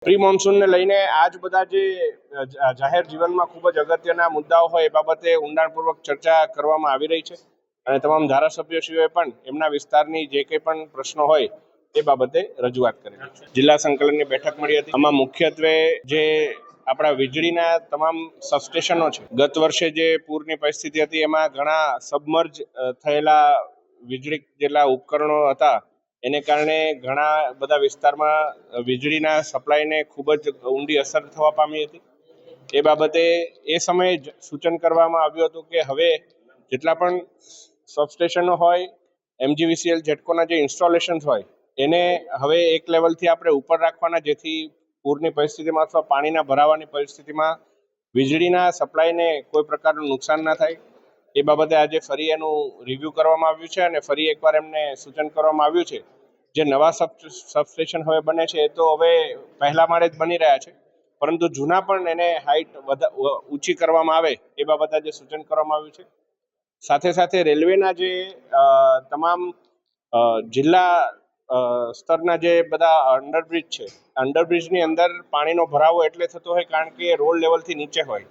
Pre મોન્સૂનને લઈને આજ બધા જે જાહેર જીવનમાં ખૂબ જ અગત્યના મુદ્દાઓ હોય એ બાબતે ઊંડાણપૂર્વક ચર્ચા કરવામાં આવી રહી છે અને તમામ ધારાસભ્યશ્રીઓએ પણ એમના વિસ્તારની જે કંઈ પણ પ્રશ્નો હોય એ બાબતે રજૂઆત કરી છે. જિલ્લા સંકલનની બેઠક મળી હતી. આમાં મુખ્યત્વે જે આપણા વીજળીના તમામ સબસ્ટેશનો છે, ગત વર્ષે જે પૂરની પરિસ્થિતિ હતી એમાં ઘણા સબમર્જ થયેલા વીજળી જેટલા ઉપકરણો હતા, એને કારણે ઘણા બધા વિસ્તારમાં વીજળીના સપ્લાયને ખૂબ જ ઊંડી અસર થવા પામી હતી. એ બાબતે એ સમયે જ સૂચન કરવામાં આવ્યું હતું કે હવે જેટલા પણ સબસ્ટેશનો હોય, MGVCL જેટકોના જે ઇન્સ્ટોલેશન્સ હોય એને હવે એક લેવલથી આપણે ઉપર રાખવાના, જેથી પૂરની પરિસ્થિતિમાં અથવા પાણીના ભરાવાની પરિસ્થિતિમાં વીજળીના સપ્લાયને કોઈ પ્રકારનું નુકસાન ના થાય. એ બાબતે આજે ફરી એનું રિવ્યૂ કરવામાં આવ્યું છે અને ફરી એકવાર એમને સૂચન કરવામાં આવ્યું છે. જે નવા સબસ્ટેશન હવે બને છે એ તો હવે પહેલા માળે જ બની રહ્યા છે, પરંતુ જૂના પણ એને હાઇટ ઊંચી કરવામાં આવે એ બાબતે આજે સૂચન કરવામાં આવ્યું છે. સાથે સાથે રેલવેના જે તમામ જિલ્લા સ્તરના જે બધા અંડરબ્રિજ છે, અંડરબ્રિજની અંદર પાણીનો ભરાવો એટલે થતો હોય કારણ કે રોડ લેવલથી નીચે હોય,